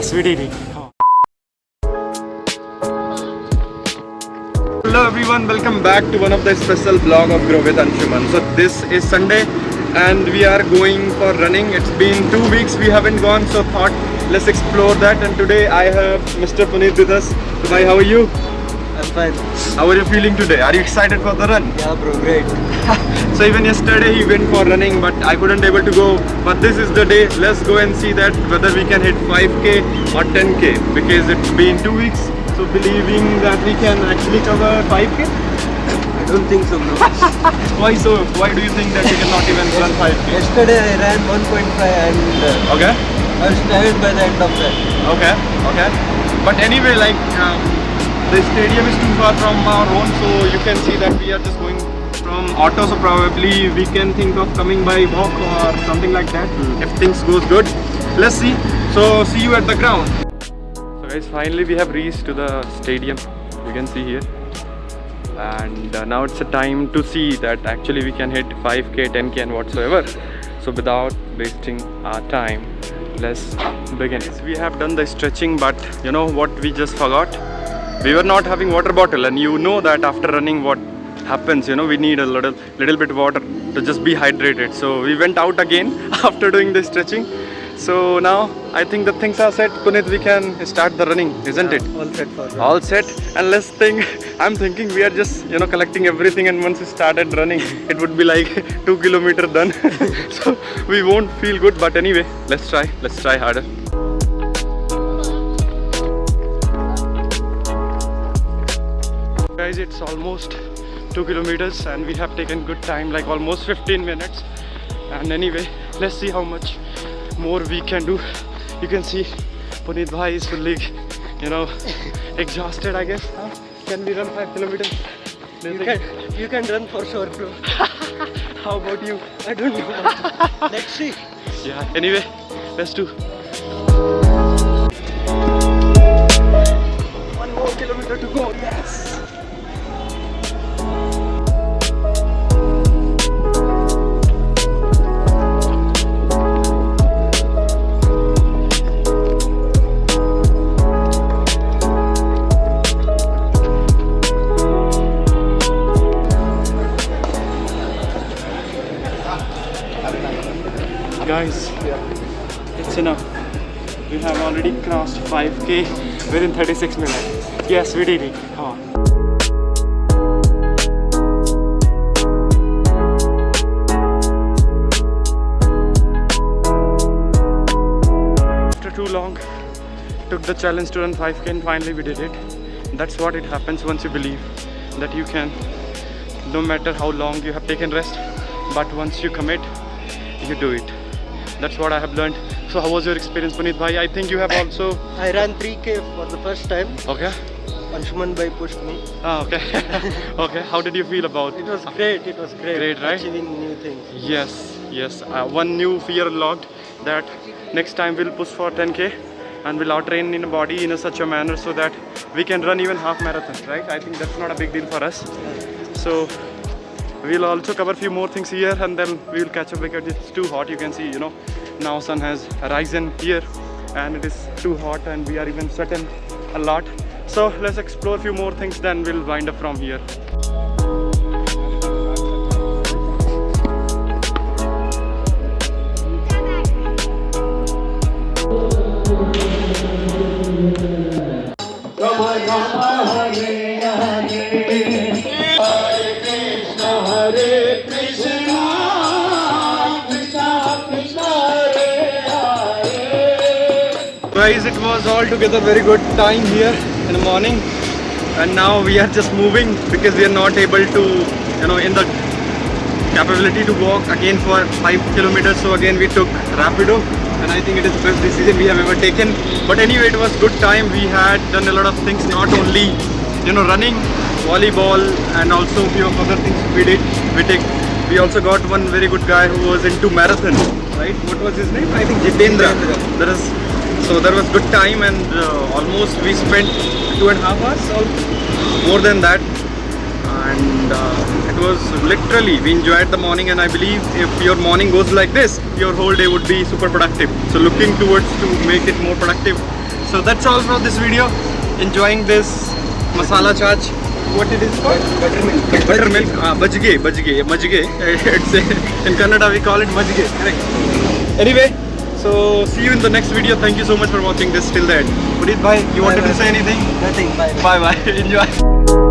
Yes, we did it. Hello everyone, welcome back to one of the special vlog of Grow with Anshuman. So this is Sunday and we are going for running. It's been 2 weeks we haven't gone, so thought let's explore that. And today I have Mr. Puneet with us. So bhai, how are you? I'm fine. How are you feeling today? Are you excited for the run? Yeah bro, great. So even yesterday he went for running, but I couldn't able to go. But this is the day. Let's go and see that whether we can hit 5k or 10k, because it's been 2 weeks. So believing that we can actually cover 5k? I don't think so bro. Why so? Why do you think that we cannot even run 5k? Yesterday I ran 1.5 and Okay. I was tired by the end of that. Okay. Okay. But anyway, like the stadium is too far from our home, so you can see that we are just going from auto. So probably we can think of coming by walk or something like that if things goes good. Let's see. So see you at the ground. So guys, finally we have reached to the stadium. You can see here, and now it's a time to see that actually we can hit 5k, 10k and whatsoever. So without wasting our time, let's begin. We have done the stretching, but you know what we just forgot? We were not having water bottle, and you know that after running what happens, you know, we need a little bit water to just be hydrated. So we went out again after doing the stretching. So now I think the things are set. Puneet, we can start the running, isn't it? All set for running. All set. And let's think, I'm thinking we are just, you know, collecting everything, and once we started running it would be like 2 kilometers done. So we won't feel good, but anyway, let's try harder. Guys, it's almost 2 kilometers and we have taken good time, like almost 15 minutes. And anyway, let's see how much more we can do. You can see Puneet bhai is fully, you know, exhausted, I guess. Huh? Can we run 5 kilometers? You can run for sure bro. How about you? I don't know. Let's see. Yeah, anyway, let's do. 1 more kilometer to go. Yes. Guys, it's enough. We have already crossed 5k within 36 minutes. Yes, we did it. Come on. After too long, took the challenge to run 5k and finally we did it. That's what it happens once you believe that you can, no matter how long you have taken rest, but once you commit, you do it. That's what I have learned. So how was your experience, Puneet bhai? I think you have also... I ran 3k for the first time. Okay. Anshuman bhai pushed me. Ah, okay. Okay. How did you feel about It was great. It was great. Great, right? Achieving new things. Yes. One new fear logged, that next time we'll push for 10k and we'll out-train in a body in such a manner so that we can run even half marathon, right? I think that's not a big deal for us. So we'll also cover a few more things here and then we will catch up because it's too hot. You can see, you know, now sun has risen here and it is too hot and we are even sweating a lot. So let's explore a few more things, then we'll wind up from here. Guys, it was altogether very good time here in the morning, and now we are just moving because we are not able to, you know, in the capability to walk again for 5 kilometers. So again we took Rapido, and I think it is the best decision we have ever taken. But anyway, it was good time. We had done a lot of things, not only, you know, running, volleyball, and also a few of other things we did. We also got one very good guy who was into marathon, right? What was his name? I think Jitendra. So there was good time, and almost we spent 2.5 hours or more than that, and it was literally, we enjoyed the morning. And I believe if your morning goes like this, your whole day would be super productive. So looking towards to make it more productive. So that's all for this video. Enjoying this masala chaat. What it is called? Buttermilk. Buttermilk. Majge. It's in Kannada we call it majge. Correct. Anyway, so see you in the next video. Thank you so much for watching this till the end. Puneet bhai, you wanted to say anything? Nothing. Bye. Bye bye. Enjoy.